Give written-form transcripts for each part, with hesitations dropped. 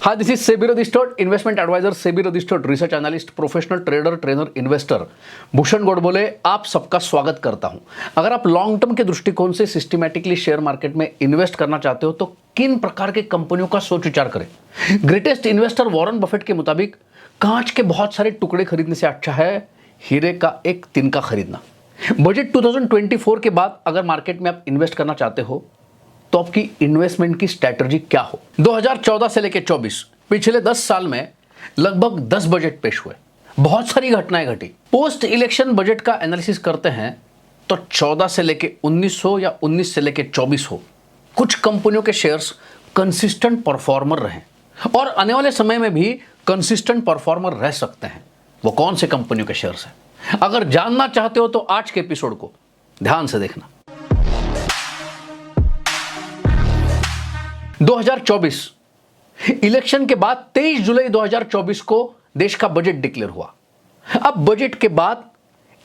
Hi, this is SEBI Registered Investment Advisor, SEBI Registered Research Analyst, professional trader, trainer, investor Bhushan Godbole आप सबका स्वागत करता हूं। अगर आप लॉन्ग टर्म के दृष्टिकोण से सिस्टमैटिकली शेयर मार्केट में इन्वेस्ट करना चाहते हो तो किन प्रकार के कंपनियों का सोच विचार करें। ग्रेटेस्ट इन्वेस्टर वॉरेन बफेट के मुताबिक कांच के बहुत सारे टुकड़े खरीदने से अच्छा है हीरे का एक तिनका खरीदना। बजट 2024 के बाद अगर मार्केट में आप इन्वेस्ट करना चाहते हो तो आपकी इन्वेस्टमेंट की स्ट्रैटेजी क्या हो। 2014 से लेकर 24 पिछले 10 साल में लगभग 10 बजट पेश हुए, बहुत सारी घटनाएं घटी। पोस्ट इलेक्शन बजट का एनालिसिस करते हैं तो 14 से लेकर 19 हो या 19 से लेकर 24 हो, कुछ कंपनियों के शेयर्स कंसिस्टेंट परफॉर्मर रहे और आने वाले समय में भी कंसिस्टेंट परफॉर्मर रह सकते हैं। वो कौन से कंपनियों के शेयर्स हैं, अगर जानना चाहते हो तो आज के एपिसोड को ध्यान से देखना। 2024 इलेक्शन के बाद 23 जुलाई 2024 को देश का बजट डिक्लेयर हुआ। अब बजट के बाद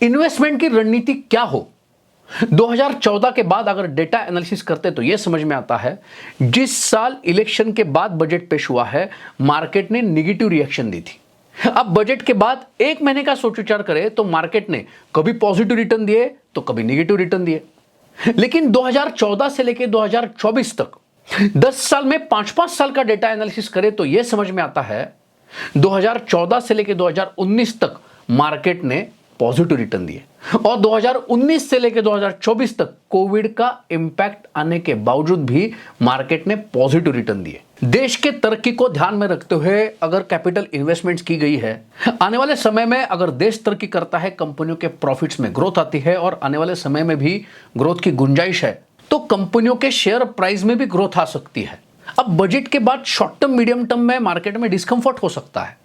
इन्वेस्टमेंट की रणनीति क्या हो। 2014 के बाद अगर डेटा एनालिसिस करते तो यह समझ में आता है जिस साल इलेक्शन के बाद बजट पेश हुआ है मार्केट ने नेगेटिव रिएक्शन दी थी। अब बजट के बाद एक महीने का सोच विचार करें तो मार्केट ने कभी पॉजिटिव रिटर्न दिए तो कभी नेगेटिव रिटर्न दिए। लेकिन 2014 से लेकर 2024 तक 10 साल में 5-5 साल का डेटा एनालिसिस करें तो यह समझ में आता है 2014 से लेकर 2019 तक मार्केट ने पॉजिटिव रिटर्न दिए और 2019 से लेकर 2024 तक कोविड का इंपैक्ट आने के बावजूद भी मार्केट ने पॉजिटिव रिटर्न दिए। देश के तरक्की को ध्यान में रखते हुए अगर कैपिटल इन्वेस्टमेंट्स की गई है, आने वाले समय में अगर देश तरक्की करता है, कंपनियों के प्रॉफिट्स में ग्रोथ आती है और आने वाले समय में भी ग्रोथ की गुंजाइश है तो कंपनियों के शेयर प्राइस में भी ग्रोथ आ सकती है। अब बजट के बाद शॉर्ट टर्म मीडियम टर्म में मार्केट में डिस्कंफर्ट हो सकता है,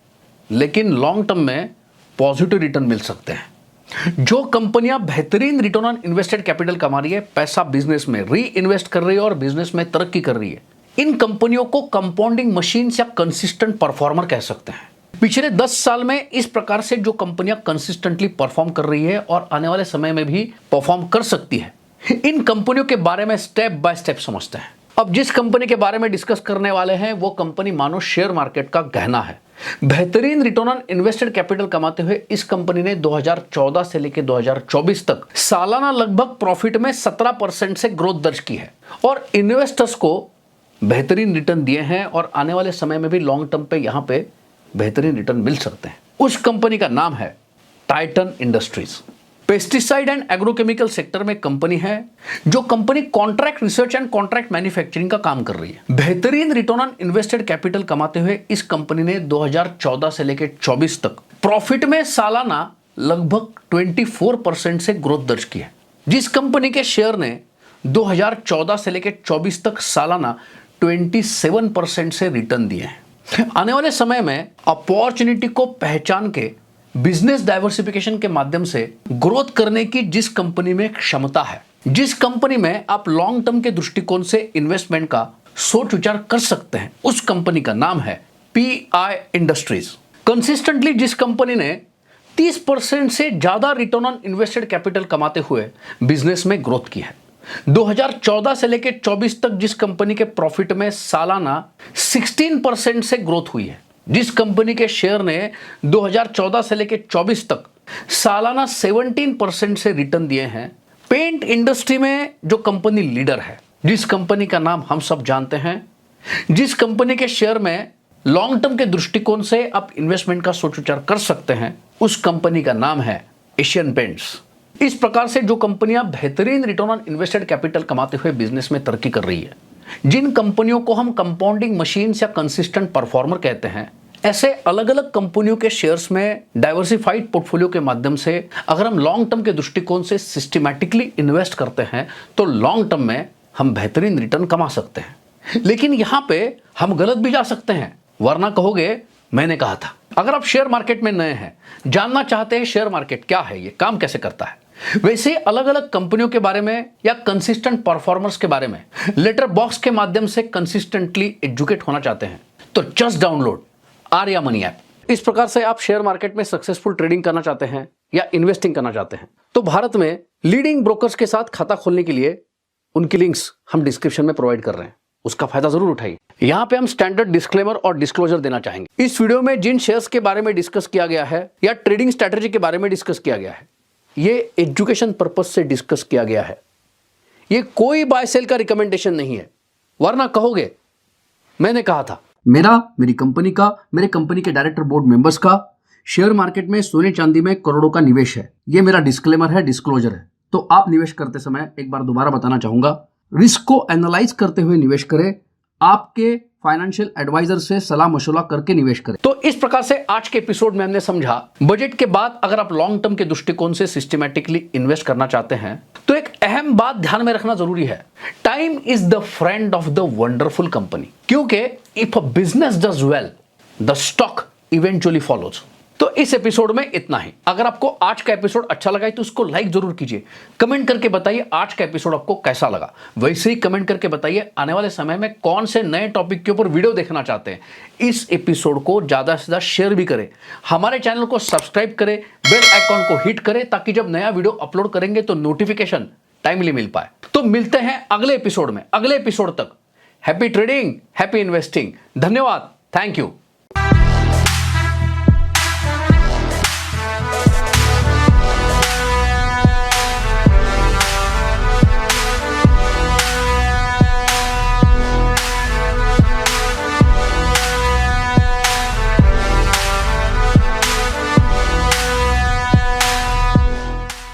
लेकिन लॉन्ग टर्म में पॉजिटिव रिटर्न मिल सकते हैं। जो कंपनियां बेहतरीन रिटर्न ऑन इन्वेस्टेड कैपिटल कमा रही है, पैसा बिजनेस में री इन्वेस्ट कर रही है और बिजनेस में तरक्की कर रही है, इन कंपनियों को कंपाउंडिंग मशीन या कंसिस्टेंट परफॉर्मर कह सकते हैं। पिछले 10 साल में इस प्रकार से जो कंपनियां कंसिस्टेंटली परफॉर्म कर रही है और आने वाले समय में भी परफॉर्म कर सकती है, इन कंपनियों के बारे में स्टेप बाय स्टेप समझते हैं। अब जिस कंपनी के बारे में डिस्कस करने वाले हैं वो कंपनी मानो शेयर मार्केट का गहना है। बेहतरीन रिटर्न ऑन इन्वेस्टेड कैपिटल कमाते हुए इस कंपनी ने 2014 से लेकर 2024 तक सालाना लगभग प्रॉफिट में 17% से ग्रोथ दर्ज की है और इन्वेस्टर्स को बेहतरीन रिटर्न दिए हैं और आने वाले समय में भी लॉन्ग टर्म पे यहां पे बेहतरीन रिटर्न मिल सकते हैं। उस कंपनी का नाम है Titan industries. Pesticide and agrochemical sector में कंपनी है जो company contract research and contract manufacturing का काम कर रही है। बेहतरीन रिटर्न ऑन इन्वेस्टेड कैपिटल कमाते हुए इस कंपनी ने 2014 से लेकर 24 तक प्रॉफिट में सालाना लगभग 24% से ग्रोथ दर्ज की है। जिस कंपनी के शेयर ने 2014 से लेकर 24 तक सालाना 27% से रिटर्न दिए हैं। आने वाले समय में अपॉर्चुनिटी को पहचान के बिजनेस डाइवर्सिफिकेशन के माध्यम से ग्रोथ करने की जिस कंपनी में क्षमता है, जिस कंपनी में आप लॉन्ग टर्म के दृष्टिकोण से इन्वेस्टमेंट का सोच विचार कर सकते हैं, उस कंपनी का नाम है पीआई इंडस्ट्रीज। कंसिस्टेंटली जिस कंपनी ने 30% से ज्यादा रिटर्न ऑन इन्वेस्टेड कैपिटल कमाते हुए बिजनेस में ग्रोथ की है। 2014 से लेकर 24 तक जिस कंपनी के प्रॉफिट में सालाना 16% से ग्रोथ हुई है, जिस कंपनी के शेयर ने 2014 से लेकर 24 तक सालाना 17% से रिटर्न दिए हैं। पेंट इंडस्ट्री में जो कंपनी लीडर है, जिस कंपनी का नाम हम सब जानते हैं, जिस कंपनी के शेयर में लॉन्ग टर्म के दृष्टिकोण से आप इन्वेस्टमेंट का सोच विचार कर सकते हैं, उस कंपनी का नाम है एशियन पेंट्स। इस प्रकार से जो कंपनियां बेहतरीन रिटर्न ऑन इन्वेस्टेड कैपिटल कमाते हुए बिजनेस में तरक्की कर रही है, जिन कंपनियों को हम कंपाउंडिंग मशीन्स या कंसिस्टेंट परफॉर्मर कहते हैं, ऐसे अलग अलग कंपनियों के शेयर्स में डाइवर्सिफाइड पोर्टफोलियो के माध्यम से अगर हम लॉन्ग टर्म के दृष्टिकोण से सिस्टमैटिकली इन्वेस्ट करते हैं तो लॉन्ग टर्म में हम बेहतरीन रिटर्न कमा सकते हैं। लेकिन यहां पे हम गलत भी जा सकते हैं, वरना कहोगे मैंने कहा था। अगर आप शेयर मार्केट में नए हैं, जानना चाहते हैं शेयर मार्केट क्या है, ये काम कैसे करता है, वैसे अलग अलग कंपनियों के बारे में या कंसिस्टेंट परफॉर्मर्स के बारे में लेटर बॉक्स के माध्यम से कंसिस्टेंटली एजुकेट होना चाहते हैं तो just download Arya money app. इस प्रकार से आप शेयर मार्केट में सक्सेसफुल ट्रेडिंग करना चाहते हैं या इन्वेस्टिंग करना चाहते हैं तो भारत में लीडिंग ब्रोकर्स के साथ खाता खोलने के लिए उनकी लिंक्स हम डिस्क्रिप्शन में प्रोवाइड कर रहे हैं, उसका फायदा जरूर उठाइए। यहां पे हम स्टैंडर्ड डिस्क्लेमर और डिस्क्लोजर देना चाहेंगे। इस वीडियो में जिन शेयर्स के बारे में डिस्कस किया गया है या ट्रेडिंग स्ट्रैटेजी के बारे में डिस्कस किया गया है, ये एजुकेशन पर्पज से डिस्कस किया गया है। ये कोई बाय सेल का रिकमेंडेशन नहीं है, वरना कहोगे मैंने कहा था। मेरी कंपनी का, मेरे कंपनी के डायरेक्टर बोर्ड मेंबर्स का शेयर मार्केट में सोने चांदी में करोड़ों का निवेश है। ये मेरा डिस्क्लेमर है, डिस्क्लोजर है। तो आप निवेश करते समय एक बार दोबारा बताना चाहूंगा, रिस्क को एनालाइज करते हुए निवेश करें, आपके फाइनेंशियल एडवाइजर से सलाह मशवरा करके निवेश करें। तो इस प्रकार से आज के एपिसोड में हमने समझा, बजट के बाद अगर आप लॉन्ग टर्म के दृष्टिकोण से सिस्टमैटिकली इन्वेस्ट करना चाहते हैं तो एक अहम बात ध्यान में रखना जरूरी है, time is the friend of the wonderful company. क्योंकि if a business does well, the stock eventually follows. तो इस एपिसोड में इतना ही। अगर आपको आज का एपिसोड अच्छा लगा है तो उसको लाइक जरूर कीजिए। कमेंट करके बताइए आज का एपिसोड आपको कैसा लगा। वैसे ही कमेंट करके बताइए आने वाले समय में कौन से नए टॉपिक के ऊपर वीडियो देखना चाहते हैं। इस एपिसोड को ज्यादा से ज्यादा शेयर भी करें, हमारे चैनल को सब्सक्राइब करें, बेल आइकॉन को हिट करें, ताकि जब नया वीडियो अपलोड करेंगे तो नोटिफिकेशन टाइमली मिल पाए। तो मिलते हैं अगले एपिसोड में। अगले एपिसोड तक हैप्पी ट्रेडिंग, हैप्पी इन्वेस्टिंग। धन्यवाद, थैंक यू।